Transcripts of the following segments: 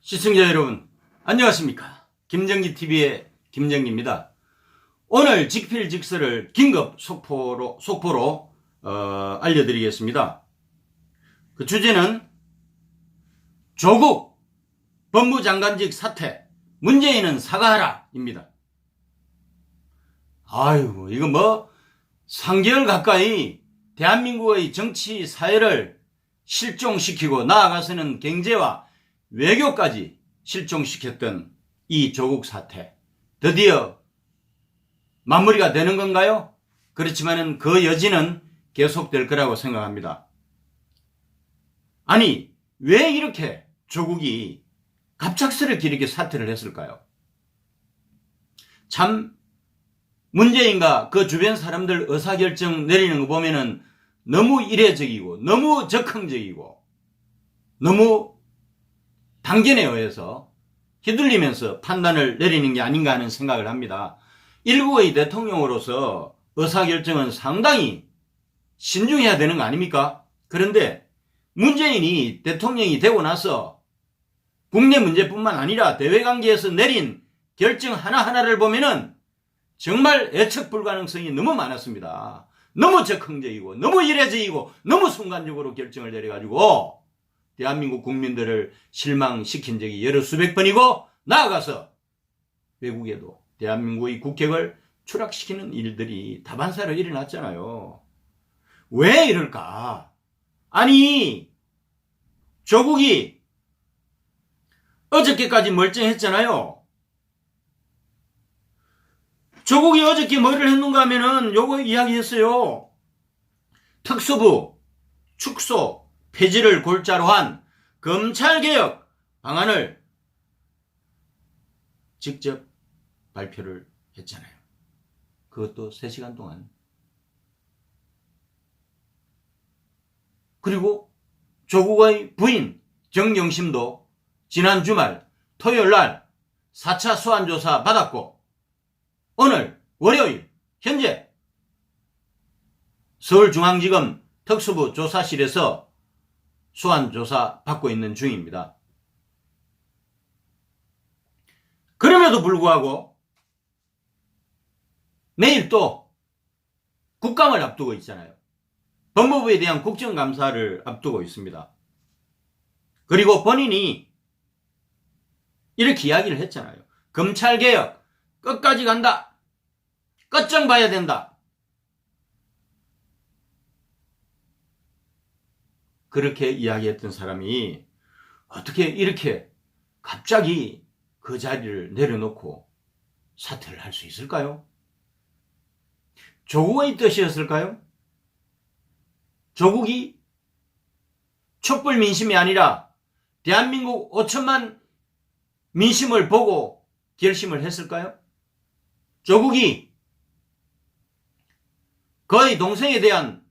시청자 여러분 안녕하십니까. 김정기TV의 김정기입니다. 오늘 직필직설을 긴급 속보로 알려드리겠습니다. 그 주제는 조국 법무장관직 사퇴 문재인은 사과하라 입니다. 아유, 이거 뭐 3개월 가까이 대한민국의 정치 사회를 실종시키고 나아가서는 경제와 외교까지 실종시켰던 이 조국 사태, 드디어 마무리가 되는 건가요? 그렇지만은 그 여지는 계속될 거라고 생각합니다. 아니, 왜 이렇게 조국이 갑작스럽게 이렇게 사퇴를 했을까요? 참 문재인과 그 주변 사람들 의사결정 내리는 거 보면은 너무 이례적이고 너무 적극적이고 너무 단견에 의해서 휘둘리면서 판단을 내리는 게 아닌가 하는 생각을 합니다. 일국의 대통령으로서 의사결정은 상당히 신중해야 되는 거 아닙니까? 그런데 문재인이 대통령이 되고 나서 국내 문제뿐만 아니라 대외관계에서 내린 결정 하나하나를 보면은 정말 예측 불가능성이 너무 많았습니다. 너무 적극적이고 너무 이례적이고 너무 순간적으로 결정을 내려가지고 대한민국 국민들을 실망시킨 적이 여러 수백 번이고 나아가서 외국에도 대한민국의 국격을 추락시키는 일들이 다반사로 일어났잖아요. 왜 이럴까? 아니, 조국이 어저께까지 멀쩡했잖아요. 조국이 어저께 뭐를 했는가 하면은 요거 이야기했어요. 특수부 축소 폐지를 골자로 한 검찰개혁 방안을 직접 발표를 했잖아요. 그것도 3시간 동안. 그리고 조국의 부인 정경심도 지난 주말 토요일날 4차 소환조사 받았고 오늘 월요일 현재 서울중앙지검 특수부 조사실에서 소환조사 받고 있는 중입니다. 그럼에도 불구하고 내일 또 국감을 앞두고 있잖아요. 법무부에 대한 국정감사를 앞두고 있습니다. 그리고 본인이 이렇게 이야기를 했잖아요. 검찰개혁 끝까지 간다. 끝장 봐야 된다. 그렇게 이야기했던 사람이 어떻게 이렇게 갑자기 그 자리를 내려놓고 사퇴를 할 수 있을까요? 조국의 뜻이었을까요? 조국이 촛불 민심이 아니라 대한민국 5천만 민심을 보고 결심을 했을까요? 조국이 그의 동생에 대한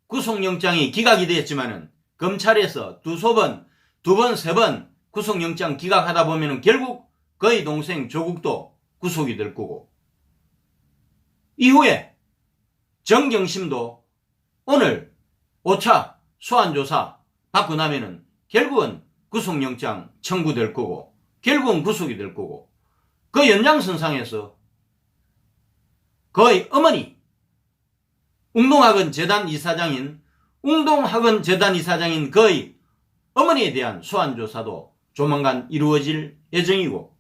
구속영장이 기각이 되었지만은 검찰에서 두 번, 세 번 구속영장 기각하다 보면은 결국 그의 동생 조국도 구속이 될 거고 이후에 정경심도 오늘 5차 소환조사 받고 나면은 결국은 구속영장 청구될 거고 결국은 구속이 될 거고 그 연장선상에서 그의 어머니 웅동학원 재단 이사장인 그의 어머니에 대한 소환조사도 조만간 이루어질 예정이고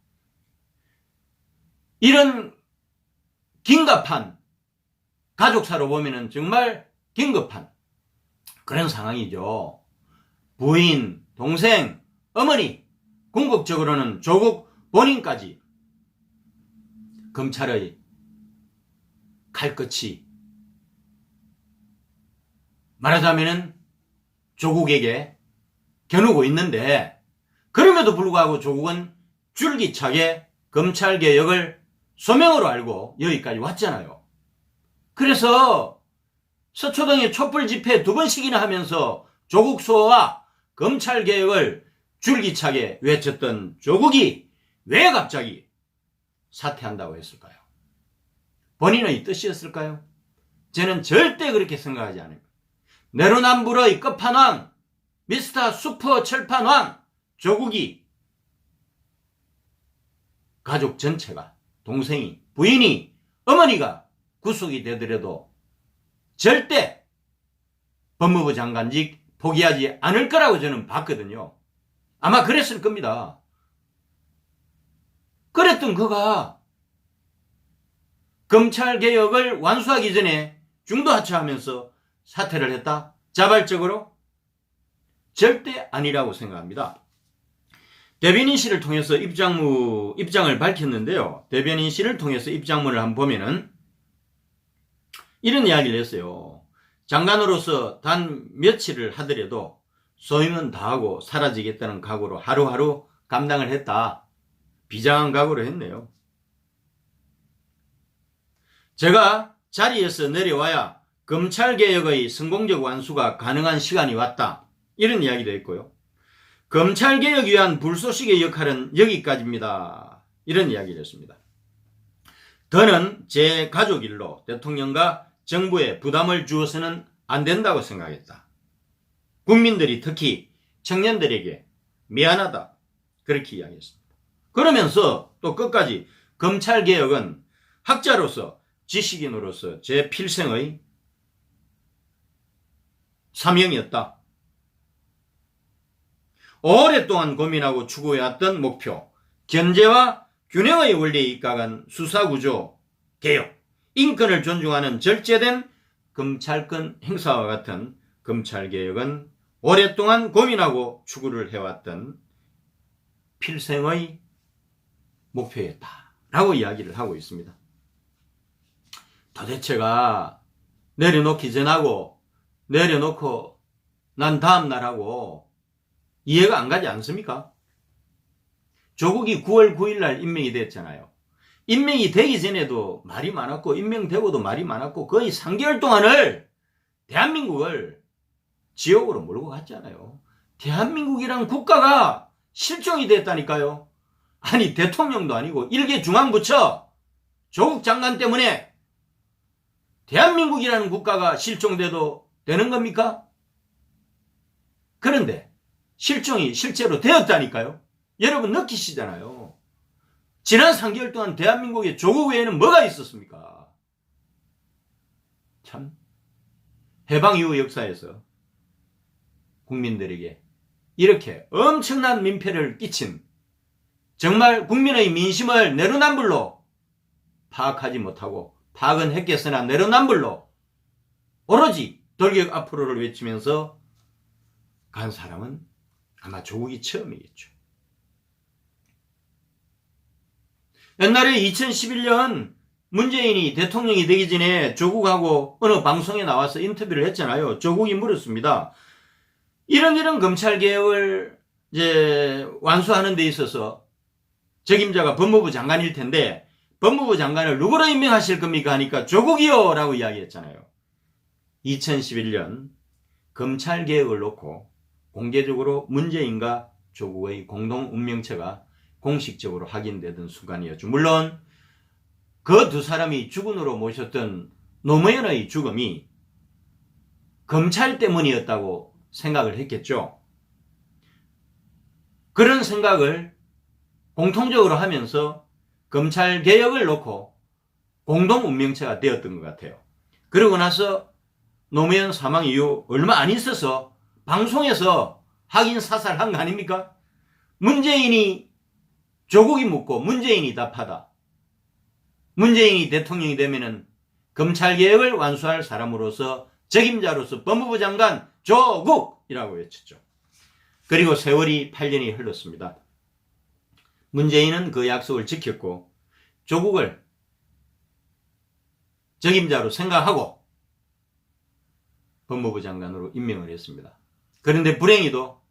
이런 긴급한 가족사로 보면은 정말 긴급한 그런 상황이죠. 부인, 동생, 어머니, 궁극적으로는 조국 본인까지 검찰의 칼끝이 말하자면은 조국에게 겨누고 있는데 그럼에도 불구하고 조국은 줄기차게 검찰개혁을 소명으로 알고 여기까지 왔잖아요. 그래서 서초동에 촛불 집회 2번씩이나 하면서 조국 수호와 검찰개혁을 줄기차게 외쳤던 조국이 왜 갑자기 사퇴한다고 했을까요? 본인의 뜻이었을까요? 저는 절대 그렇게 생각하지 않습니다. 내로남불의 끝판왕 미스터 슈퍼 철판왕 조국이 가족 전체가, 동생이, 부인이, 어머니가 구속이 되더라도 절대 법무부 장관직 포기하지 않을 거라고 저는 봤거든요. 아마 그랬을 겁니다. 그랬던 그가 검찰개혁을 완수하기 전에 중도하차하면서 사퇴를 했다? 자발적으로? 절대 아니라고 생각합니다. 대변인실을 통해서 입장을 밝혔는데요. 대변인실을 통해서 입장문을 한번 보면은 이런 이야기를 했어요. 장관으로서 단 며칠을 하더라도 소임은 다하고 사라지겠다는 각오로 하루하루 감당을 했다. 비장한 각오로 했네요. 제가 자리에서 내려와야 검찰개혁의 성공적 완수가 가능한 시간이 왔다. 이런 이야기도 했고요. 검찰개혁 위한 불쏘시개의 역할은 여기까지입니다. 이런 이야기를 했습니다. 더는 제 가족 일로 대통령과 정부에 부담을 주어서는 안 된다고 생각했다. 국민들이 특히 청년들에게 미안하다. 그렇게 이야기했습니다. 그러면서 또 끝까지 검찰개혁은 학자로서 지식인으로서 제 필생의 사명이었다. 오랫동안 고민하고 추구해왔던 목표, 견제와 균형의 원리에 입각한 수사구조 개혁, 인권을 존중하는 절제된 검찰권 행사와 같은 검찰개혁은 오랫동안 고민하고 추구를 해왔던 필생의 목표였다라고 이야기를 하고 있습니다. 도대체가 내려놓기 전하고 내려놓고 난 다음날하고 이해가 안 가지 않습니까? 조국이 9월 9일 날 임명이 됐잖아요. 임명이 되기 전에도 말이 많았고 임명되고도 말이 많았고 거의 3개월 동안을 대한민국을 지옥으로 몰고 갔잖아요. 대한민국이란 국가가 실종이 됐다니까요. 아니 대통령도 아니고 일개 중앙부처 조국 장관 때문에 대한민국이라는 국가가 실종돼도 되는 겁니까? 그런데 실종이 실제로 되었다니까요. 여러분 느끼시잖아요. 지난 3개월 동안 대한민국에 조국 외에는 뭐가 있었습니까? 참 해방 이후 역사에서 국민들에게 이렇게 엄청난 민폐를 끼친, 정말 국민의 민심을 내로남불로 파악하지 못하고 파악은 했겠으나 내로남불로 오로지 돌격 앞으로를 외치면서 간 사람은 아마 조국이 처음이겠죠. 옛날에 2011년 문재인이 대통령이 되기 전에 조국하고 어느 방송에 나와서 인터뷰를 했잖아요. 조국이 물었습니다. 이런 검찰개혁을 이제 완수하는 데 있어서 적임자가 법무부 장관일 텐데 법무부 장관을 누구로 임명하실 겁니까? 하니까 조국이요 라고 이야기했잖아요. 2011년 검찰개혁을 놓고 공개적으로 문재인과 조국의 공동운명체가 공식적으로 확인되던 순간이었죠. 물론 그 두 사람이 주군으로 모셨던 노무현의 죽음이 검찰 때문이었다고 생각을 했겠죠. 그런 생각을 공통적으로 하면서 검찰개혁을 놓고 공동운명체가 되었던 것 같아요. 그러고 나서 노무현 사망 이후 얼마 안 있어서 방송에서 확인 사살한 거 아닙니까? 문재인이 조국이 묻고 문재인이 답하다. 문재인이 대통령이 되면은 검찰개혁을 완수할 사람으로서 적임자로서 법무부 장관 조국이라고 외쳤죠. 그리고 세월이 8년이 흘렀습니다. 문재인은 그 약속을 지켰고 조국을 적임자로 생각하고 법무부 장관으로 임명을 했습니다. 그런데 불행히도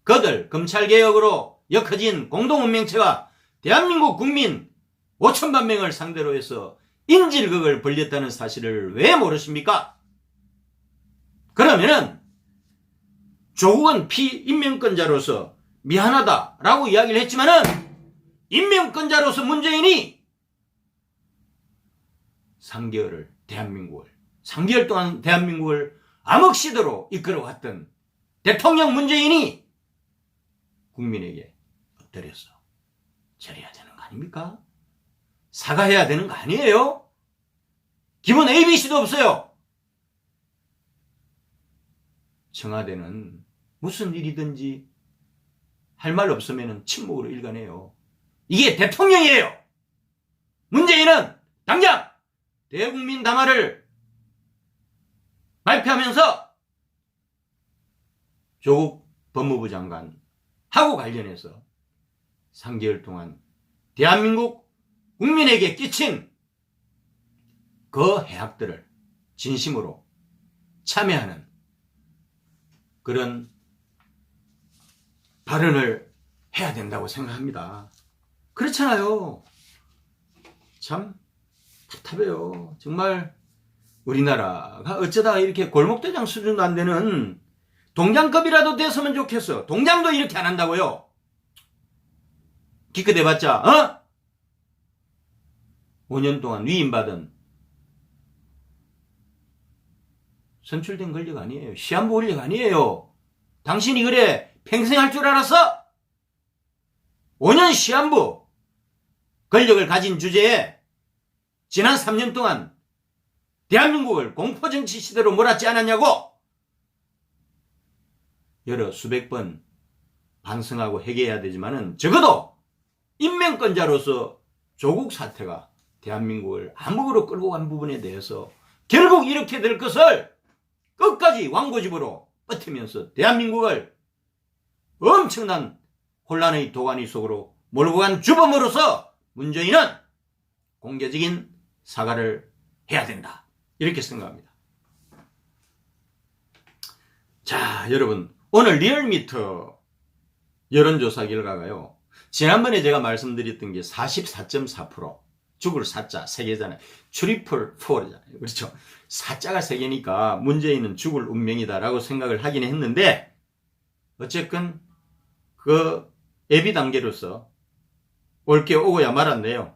그들 검찰개혁으로 엮어진 공동운명체가 대한민국 국민 5천만 명을 상대로 해서 인질극을 벌였다는 사실을 왜 모르십니까? 그러면은 조국은 피임명권자로서 미안하다라고 이야기를 했지만은 임명권자로서 문재인이 3개월 동안 대한민국을 암흑시대로 이끌어왔던 대통령 문재인이 국민에게 엎드려서 절해야 되는 거 아닙니까? 사과해야 되는 거 아니에요? 기본 ABC도 없어요. 청와대는 무슨 일이든지 할 말 없으면 침묵으로 일관해요. 이게 대통령이에요. 문재인은 당장 대국민 담화를 발표하면서 조국 법무부 장관하고 관련해서 3개월 동안 대한민국 국민에게 끼친 그 해악들을 진심으로 참여하는 그런 발언을 해야 된다고 생각합니다. 그렇잖아요. 참 답답해요. 정말 우리나라가 어쩌다가 이렇게 골목대장 수준도 안 되는 동장급이라도 됐으면 좋겠어. 동장도 이렇게 안 한다고요. 기껏 해봤자 5년 동안 위임받은 선출된 권력 아니에요. 시한부 권력 아니에요. 당신이 그래 평생 할 줄 알았어? 5년 시한부 권력을 가진 주제에 지난 3년 동안 대한민국을 공포정치 시대로 몰았지 않았냐고? 여러 수백 번 반성하고 회개해야 되지만은 적어도 인명권자로서 조국 사태가 대한민국을 암흑으로 끌고 간 부분에 대해서 결국 이렇게 될 것을 끝까지 완고집으로 버티면서 대한민국을 엄청난 혼란의 도가니 속으로 몰고 간 주범으로서 문재인은 공개적인 사과를 해야 된다. 이렇게 생각합니다. 자, 여러분, 오늘 리얼미터 여론조사 결과가요. 지난번에 제가 말씀드렸던 게 44.4%. 죽을 사자 3개잖아요. 트리플 4잖아요. 그렇죠. 사자가 3개니까 문재인은 죽을 운명이다라고 생각을 하긴 했는데 어쨌건 그 예비 단계로서 올게 오고야 말았네요.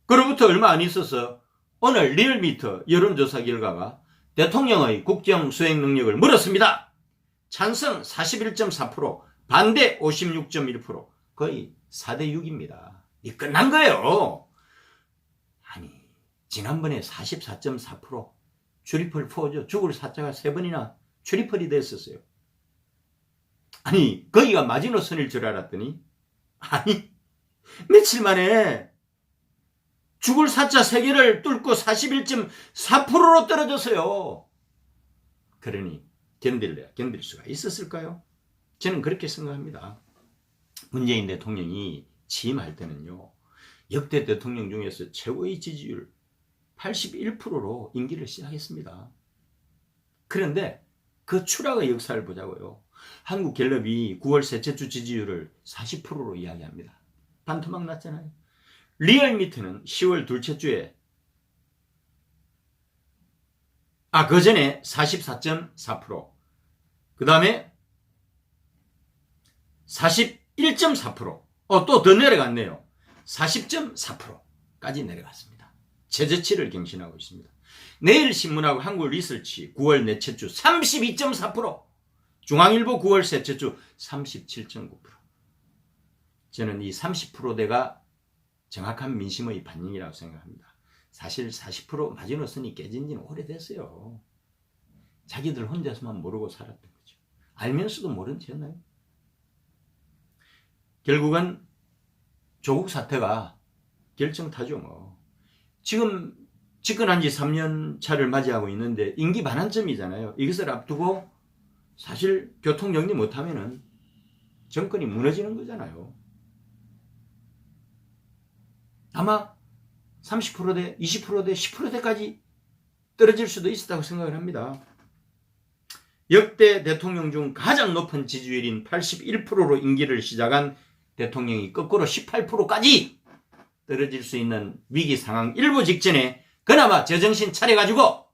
그로부터 얼마 안 있어서 오늘 리얼미터 여론조사 결과가 대통령의 국정 수행 능력을 물었습니다. 찬성 41.4%, 반대 56.1%, 거의 4대6입니다. 이 끝난 거예요. 아니, 지난번에 44.4% 트리플 4죠. 죽을 사자가 3번이나 트리플이 됐었어요. 아니, 거기가 마지노선일 줄 알았더니 아니, 며칠 만에 죽을 사자 3개를 뚫고 41.4%로 떨어졌어요. 그러니 견딜 수가 있었을까요? 저는 그렇게 생각합니다. 문재인 대통령이 취임할 때는요, 역대 대통령 중에서 최고의 지지율 81%로 임기를 시작했습니다. 그런데 그 추락의 역사를 보자고요. 한국갤럽이 9월 셋째 주 지지율을 40%로 이야기합니다. 반토막 났잖아요. 리얼미터는 10월 둘째 주에 그 전에 44.4%, 그 다음에 41.4%, 또 더 내려갔네요. 40.4%까지 내려갔습니다. 최저치를 경신하고 있습니다. 내일신문하고 한국리서치 9월 넷째 주 32.4%, 중앙일보 9월 셋째 주 37.9%. 저는 이 30%대가 정확한 민심의 반영이라고 생각합니다. 사실 40% 마지노선이 깨진 지는 오래됐어요. 자기들 혼자서만 모르고 살았던 거죠. 알면서도 모른 채였나요? 결국은 조국 사태가 결정타죠. 뭐. 지금 집권한 지 3년 차를 맞이하고 있는데 임기 반환점이잖아요. 이것을 앞두고 사실 교통정리 못하면은 정권이 무너지는 거잖아요. 아마 30%대, 20%대, 10%대까지 떨어질 수도 있었다고 생각을 합니다. 역대 대통령 중 가장 높은 지지율인 81%로 임기를 시작한 대통령이 거꾸로 18%까지 떨어질 수 있는 위기 상황 일보 직전에 그나마 제정신 차려가지고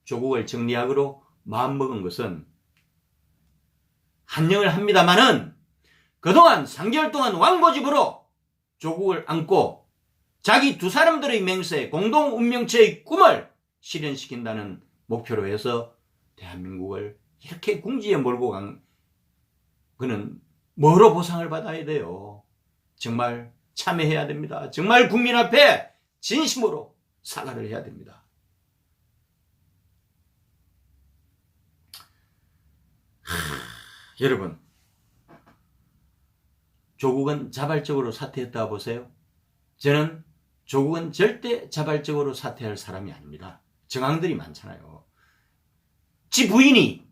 조국을 정리하기로 마음먹은 것은 한영을 합니다마는 그동안 3개월 동안 왕고집으로 조국을 안고 자기 두 사람들의 맹세, 공동 운명체의 꿈을 실현시킨다는 목표로 해서 대한민국을 이렇게 궁지에 몰고 간 그는 뭐로 보상을 받아야 돼요? 정말 참여해야 됩니다. 정말 국민 앞에 진심으로 사과를 해야 됩니다. 여러분, 조국은 자발적으로 사퇴했다고 보세요? 저는 조국은 절대 자발적으로 사퇴할 사람이 아닙니다. 정황들이 많잖아요. 지 부인이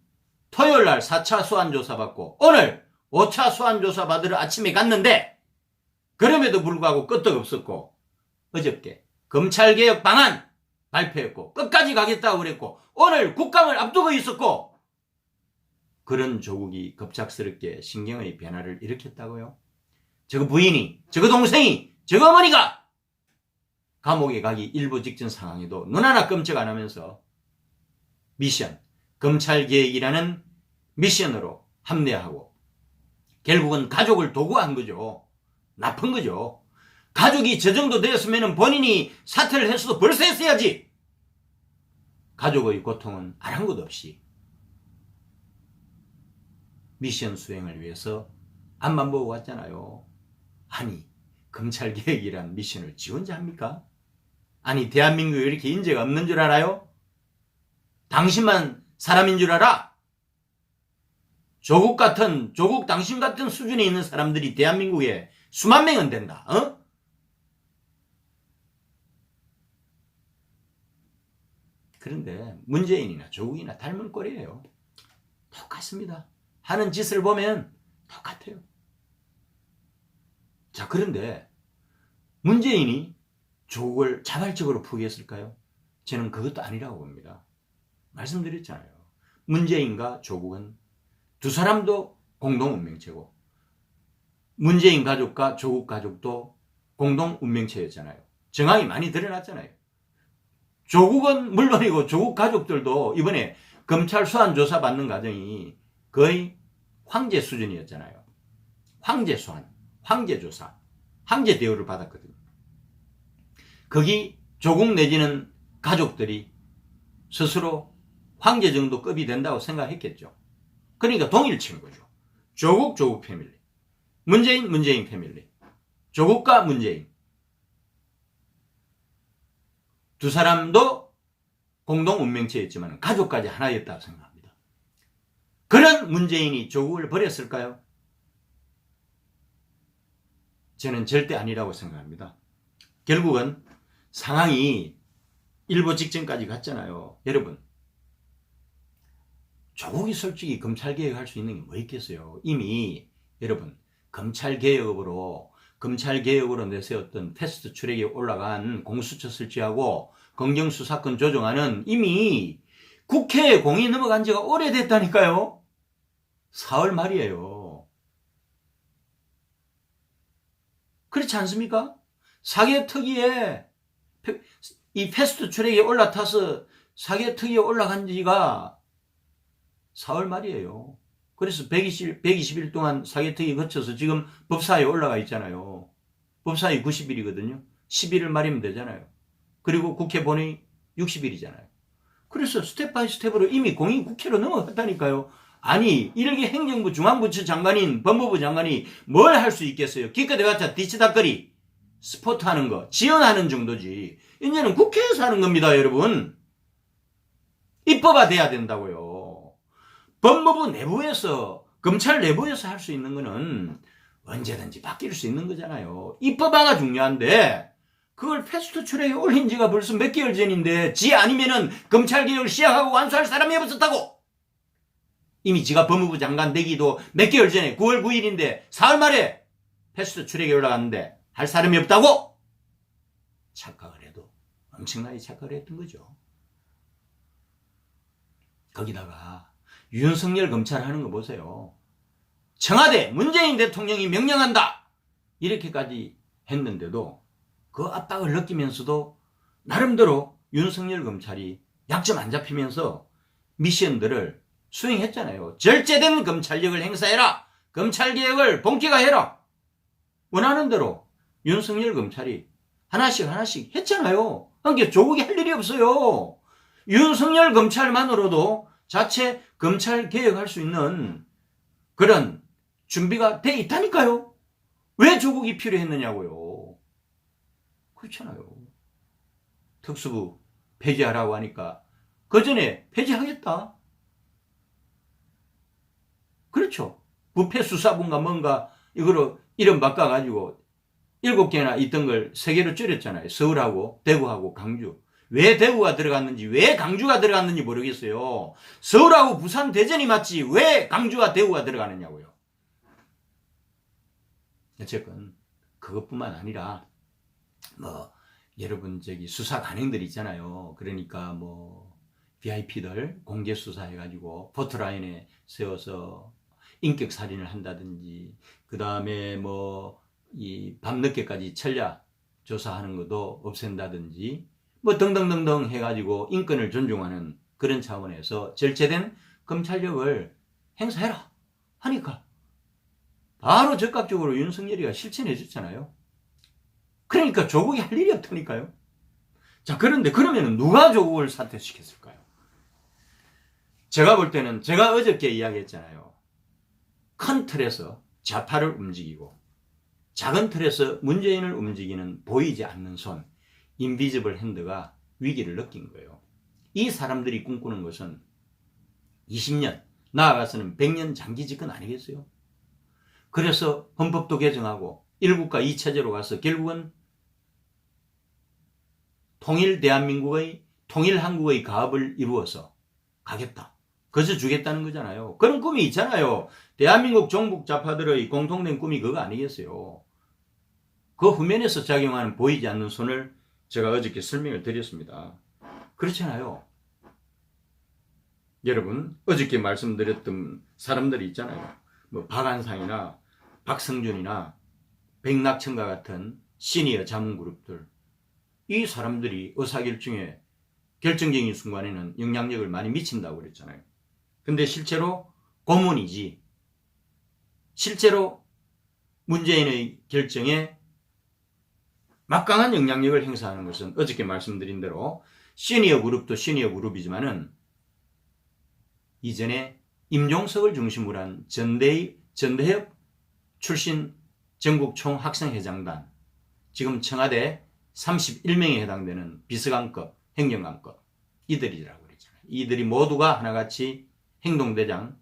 토요일날 4차 소환조사 받고 오늘 5차 소환조사 받으러 아침에 갔는데 그럼에도 불구하고 끄떡없었고 어저께 검찰개혁 방안 발표했고 끝까지 가겠다고 그랬고 오늘 국감을 앞두고 있었고 그런 조국이 급작스럽게 신경의 변화를 일으켰다고요? 저거 부인이, 저거 동생이, 저거 어머니가 감옥에 가기 일부 직전 상황에도 눈 하나 끔찍 안 하면서 미션, 검찰개혁이라는 미션으로 합리화하고 결국은 가족을 도구한 거죠. 나쁜 거죠. 가족이 저 정도 되었으면 본인이 사퇴를 했어도 벌써 했어야지. 가족의 고통은 아랑곳 없이 미션 수행을 위해서 앞만 보고 왔잖아요. 아니, 검찰개혁이란 미션을 지 혼자 합니까? 아니, 대한민국에 이렇게 인재가 없는 줄 알아요? 당신만 사람인 줄 알아? 조국 당신 같은 수준에 있는 사람들이 대한민국에 수만 명은 된다. 어? 그런데 문재인이나 조국이나 닮은 꼴이에요. 똑같습니다. 하는 짓을 보면 똑같아요. 자, 그런데 문재인이 조국을 자발적으로 포기했을까요? 저는 그것도 아니라고 봅니다. 말씀드렸잖아요. 문재인과 조국은 두 사람도 공동 운명체고 문재인 가족과 조국 가족도 공동 운명체였잖아요. 정황이 많이 드러났잖아요. 조국은 물론이고 조국 가족들도 이번에 검찰 소환 조사 받는 과정이 거의 황제 수준이었잖아요. 황제 소환, 황제 조사, 황제 대우를 받았거든요. 거기 조국 내지는 가족들이 스스로 황제 정도 급이 된다고 생각했겠죠. 그러니까 동일 친 거죠. 조국 패밀리, 문재인 패밀리, 조국과 문재인 두 사람도 공동 운명체였지만 가족까지 하나였다고 생각합니다. 그런 문재인이 조국을 버렸을까요? 저는 절대 아니라고 생각합니다. 결국은 상황이 일보 직전까지 갔잖아요. 여러분, 조국이 솔직히 검찰개혁할 수 있는 게 뭐 있겠어요? 이미 여러분, 검찰개혁으로 내세웠던 패스트 트랙에 올라간 공수처 설치하고 검경수사권 조정안은 이미 국회에 공이 넘어간 지가 오래됐다니까요. 4월 말이에요. 그렇지 않습니까? 사개특위에 이 패스트 트랙에 올라타서 사개특위에 올라간 지가 4월 말이에요. 그래서 120일 동안 사개특위 거쳐서 지금 법사위에 올라가 있잖아요. 법사위 90일이거든요. 11일 말이면 되잖아요. 그리고 국회 본회의 60일이잖아요. 그래서 스텝 바이 스텝으로 이미 공이 국회로 넘어갔다니까요. 아니, 이렇게 행정부 중앙부처 장관인 법무부 장관이 뭘 할 수 있겠어요? 기껏 해봤자 뒤치다거리 스포트 하는 거, 지원하는 정도지. 이제는 국회에서 하는 겁니다, 여러분. 입법화 돼야 된다고요. 법무부 내부에서, 검찰 내부에서 할 수 있는 거는 언제든지 바뀔 수 있는 거잖아요. 입법화가 중요한데 그걸 패스트 트랙에 올린 지가 벌써 몇 개월 전인데 지 아니면은 검찰개혁을 시작하고 완수할 사람이 없었다고. 이미 지가 법무부 장관 되기도 몇 개월 전에 9월 9일인데 4월 말에 패스트 트랙에 올라갔는데 할 사람이 없다고? 착각을 해도 엄청나게 착각을 했던 거죠. 거기다가 윤석열 검찰 하는 거 보세요. 청와대 문재인 대통령이 명령한다 이렇게까지 했는데도 그 압박을 느끼면서도 나름대로 윤석열 검찰이 약점 안 잡히면서 미션들을 수행했잖아요. 절제된 검찰력을 행사해라. 검찰개혁을 본격화해라. 원하는 대로 윤석열 검찰이 하나씩 했잖아요. 그러니까 조국이 할 일이 없어요. 윤석열 검찰만으로도 자체 검찰개혁할 수 있는 그런 준비가 돼 있다니까요. 왜 조국이 필요했느냐고요. 그렇잖아요. 특수부 폐지하라고 하니까 그 전에 폐지하겠다. 그렇죠. 부패수사본가 뭔가 이거로 이름 바꿔가지고 7개나 있던 걸 3개로 줄였잖아요. 서울하고 대구하고 강주. 왜 대구가 들어갔는지, 왜 강주가 들어갔는지 모르겠어요. 서울하고 부산, 대전이 맞지 왜 강주와 대구가 들어가느냐고요. 어쨌건 그것뿐만 아니라 여러분 수사 관행들 있잖아요. 그러니까 VIP들 공개 수사해가지고 포토라인에 세워서 인격 살인을 한다든지, 그 다음에 이 밤늦게까지 천야 조사하는 것도 없앤다든지, 등등등등 해가지고 인권을 존중하는 그런 차원에서 절제된 검찰력을 행사해라 하니까 바로 적극적으로 윤석열이가 실천해 줬잖아요. 그러니까 조국이 할 일이 없다니까요. 자, 그런데 그러면 누가 조국을 사퇴시켰을까요? 제가 볼 때는 제가 어저께 이야기했잖아요. 큰 틀에서 좌파를 움직이고 작은 틀에서 문재인을 움직이는 보이지 않는 손, 인비지블 핸드가 위기를 느낀 거예요. 이 사람들이 꿈꾸는 것은 20년, 나아가서는 100년 장기 집권 아니겠어요? 그래서 헌법도 개정하고 1국가 2체제로 가서 결국은 통일 대한민국의, 통일 한국의 가업을 이루어서 가겠다. 그래서 주겠다는 거잖아요. 그런 꿈이 있잖아요. 대한민국 종북 좌파들의 공통된 꿈이 그거 아니겠어요? 그 후면에서 작용하는 보이지 않는 손을 제가 어저께 설명을 드렸습니다. 그렇잖아요. 여러분, 어저께 말씀드렸던 사람들이 있잖아요. 박한상이나 박성준이나 백낙천과 같은 시니어 자문그룹들. 이 사람들이 의사결정에 결정적인 순간에는 영향력을 많이 미친다고 그랬잖아요. 근데 실제로 고문이지, 실제로 문재인의 결정에 막강한 영향력을 행사하는 것은 어저께 말씀드린 대로 시니어 그룹도 시니어 그룹이지만은 이전에 임종석을 중심으로 한 전대협 출신 전국 총학생회장단, 지금 청와대 31명에 해당되는 비서관급, 행정관급, 이들이라고 그랬잖아요. 이들이 모두가 하나같이 행동대장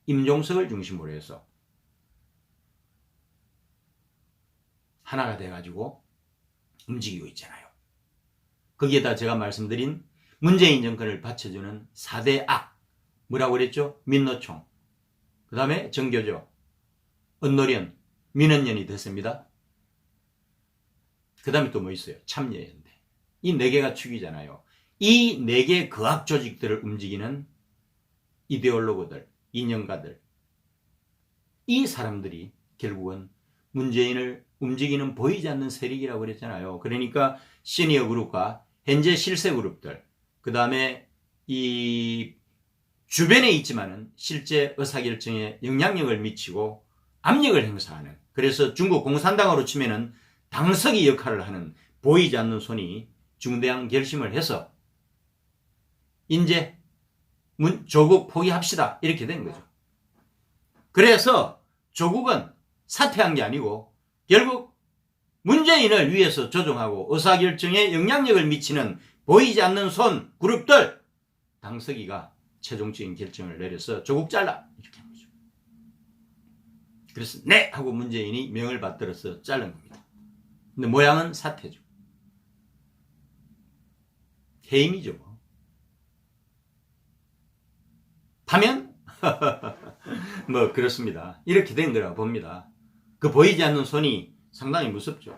임종석을 중심으로 해서 하나가 돼가지고 움직이고 있잖아요. 거기에다 제가 말씀드린 문재인 정권을 받쳐주는 4대 악, 뭐라고 그랬죠? 민노총, 그 다음에 정교조, 언노련, 민언연이 됐습니다. 그 다음에 또 뭐 있어요? 참여연대. 이 4개가 축이잖아요. 이 4개 거악 조직들을 움직이는 이데올로그들, 이념가들, 이 사람들이 결국은 문재인을 움직이는 보이지 않는 세력이라고 그랬잖아요. 그러니까 시니어 그룹과 현재 실세 그룹들, 그 다음에 이 주변에 있지만은 실제 의사결정에 영향력을 미치고 압력을 행사하는, 그래서 중국 공산당으로 치면은 당석이 역할을 하는 보이지 않는 손이 중대한 결심을 해서 이제 조국 포기합시다 이렇게 된 거죠. 그래서 조국은 사퇴한 게 아니고 결국 문재인을 위해서 조종하고 의사결정에 영향력을 미치는 보이지 않는 손 그룹들 당석이가 최종적인 결정을 내려서 조국 잘라 이렇게 한 거죠. 그래서 네 하고 문재인이 명을 받들어서 자른 겁니다. 근데 모양은 사퇴죠. 해임이죠. 하면 그렇습니다. 이렇게 된 거라고 봅니다. 그 보이지 않는 손이 상당히 무섭죠.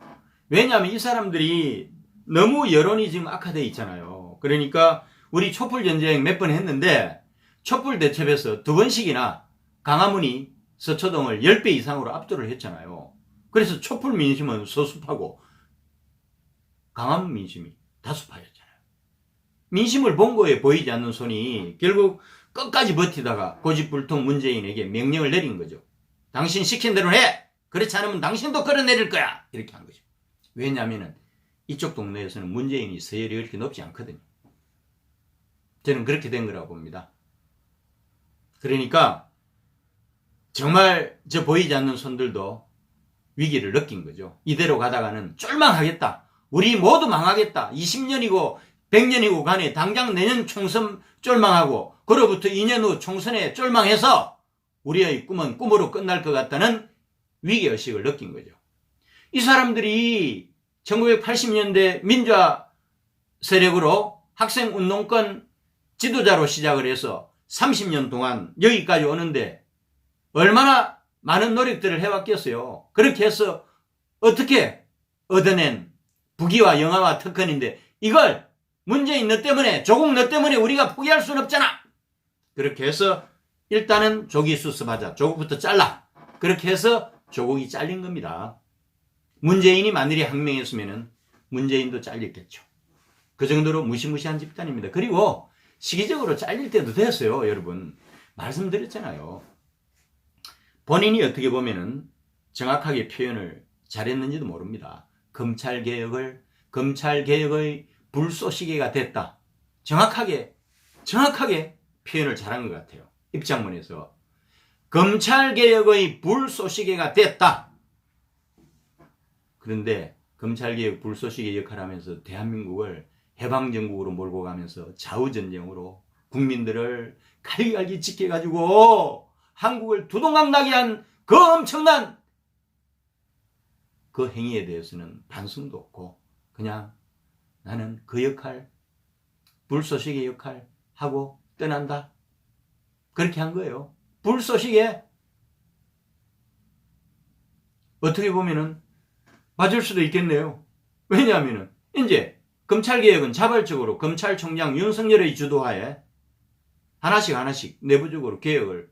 왜냐하면 이 사람들이 너무 여론이 지금 악화되어 있잖아요. 그러니까 우리 촛불 전쟁 몇 번 했는데 촛불 대첩에서 2번씩이나 강화문이 서초동을 10배 이상으로 압도를 했잖아요. 그래서 촛불 민심은 서수파고 강화문 민심이 다수파였잖아요. 민심을 본 거에 보이지 않는 손이 결국 끝까지 버티다가 고집불통 문재인에게 명령을 내린 거죠. 당신 시킨 대로 해! 그렇지 않으면 당신도 끌어내릴 거야! 이렇게 한 거죠. 왜냐하면 이쪽 동네에서는 문재인이 서열이 그렇게 높지 않거든요. 저는 그렇게 된 거라고 봅니다. 그러니까 정말 저 보이지 않는 손들도 위기를 느낀 거죠. 이대로 가다가는 쫄망하겠다. 우리 모두 망하겠다. 20년이고 100년이고 간에 당장 내년 총선 쫄망하고 그로부터 2년 후 총선에 쫄망해서 우리의 꿈은 꿈으로 끝날 것 같다는 위기의식을 느낀 거죠. 이 사람들이 1980년대 민주화 세력으로 학생운동권 지도자로 시작을 해서 30년 동안 여기까지 오는데 얼마나 많은 노력들을 해왔겠어요. 그렇게 해서 어떻게 얻어낸 부귀와 영화와 특권인데 이걸 문재인 너 때문에 조국 너 때문에 우리가 포기할 수는 없잖아. 그렇게 해서 일단은 조기 수습하자. 조국부터 잘라. 그렇게 해서 조국이 잘린 겁니다. 문재인이 만일이 항명했으면 문재인도 잘렸겠죠. 그 정도로 무시무시한 집단입니다. 그리고 시기적으로 잘릴 때도 됐어요. 여러분 말씀드렸잖아요. 본인이 어떻게 보면은 정확하게 표현을 잘했는지도 모릅니다. 검찰개혁의 불쏘시개가 됐다. 정확하게 표현을 잘한 것 같아요. 입장문에서 검찰개혁의 불쏘시개가 됐다. 그런데 검찰개혁 불쏘시개 역할을 하면서 대한민국을 해방정국으로 몰고 가면서 좌우전쟁으로 국민들을 갈기갈기 지켜가지고 한국을 두동강나게 한 그 엄청난 그 행위에 대해서는 반성도 없고 그냥 나는 그 역할, 불쏘시개 역할 하고 떠난다. 그렇게 한 거예요. 불쏘시개. 어떻게 보면은 맞을 수도 있겠네요. 왜냐하면은 이제 검찰개혁은 자발적으로 검찰총장 윤석열의 주도하에 하나씩 내부적으로 개혁을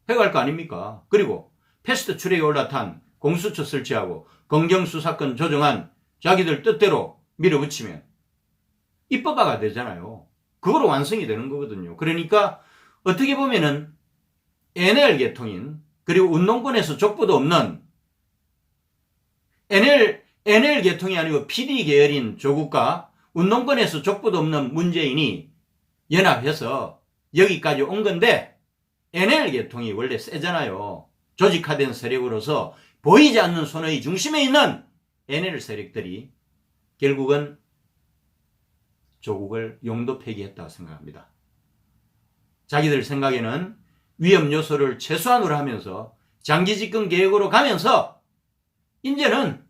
해갈 거 아닙니까? 그리고 패스트 트랙에 올라탄 공수처 설치하고 검경수사권 조정안 자기들 뜻대로 밀어붙이면 입법화가 되잖아요. 그거로 완성이 되는 거거든요. 그러니까 어떻게 보면은 NL 계통인 그리고 운동권에서 족보도 없는 NL 계통이 아니고 PD 계열인 조국과 운동권에서 족보도 없는 문재인이 연합해서 여기까지 온 건데 NL 계통이 원래 세잖아요. 조직화된 세력으로서 보이지 않는 손의 중심에 있는 NL 세력들이 결국은 조국을 용도 폐기했다고 생각합니다. 자기들 생각에는 위험 요소를 최소한으로 하면서 장기 집권 계획으로 가면서 이제는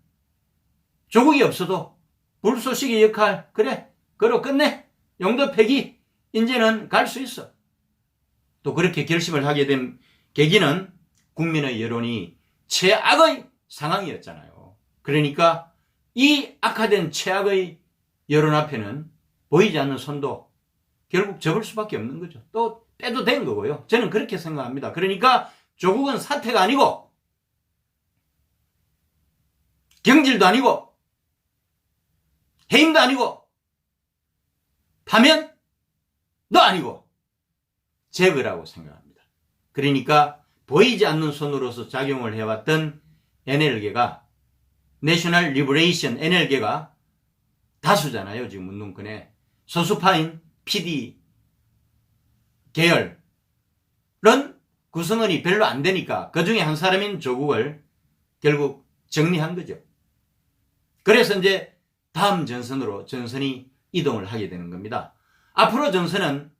조국이 없어도 불쏘시개 역할 그래 그로 끝내 용도 폐기 이제는 갈 수 있어. 또 그렇게 결심을 하게 된 계기는 국민의 여론이 최악의 상황이었잖아요. 그러니까 이 악화된 최악의 여론 앞에는 보이지 않는 손도 결국 접을 수밖에 없는 거죠. 또 빼도 된 거고요. 저는 그렇게 생각합니다. 그러니까 조국은 사태가 아니고 경질도 아니고 해임도 아니고 파면도 아니고 제거라고 생각합니다. 그러니까 보이지 않는 손으로서 작용을 해왔던 NL계가 내셔널 리버레이션 NL계가 다수잖아요. 지금 운동권에 소수파인 PD 계열은 구성원이 별로 안 되니까 그 중에 한 사람인 조국을 결국 정리한 거죠. 그래서 이제 다음 전선이 이동을 하게 되는 겁니다. 앞으로 전선은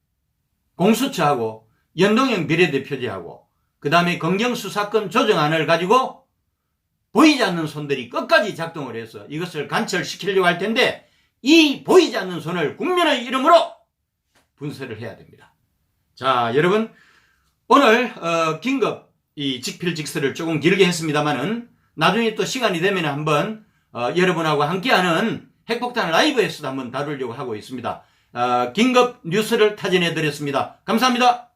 공수처하고 연동형 비례대표제하고 그 다음에 검경수사권 조정안을 가지고 보이지 않는 손들이 끝까지 작동을 해서 이것을 관철시키려고 할 텐데 이 보이지 않는 손을 국민의 이름으로 분쇄를 해야 됩니다. 자, 여러분 오늘 긴급 이 직필직설을 조금 길게 했습니다만은 나중에 또 시간이 되면 한번 여러분하고 함께하는 핵폭탄 라이브에서도 한번 다루려고 하고 있습니다. 긴급 뉴스를 타진해 드렸습니다. 감사합니다.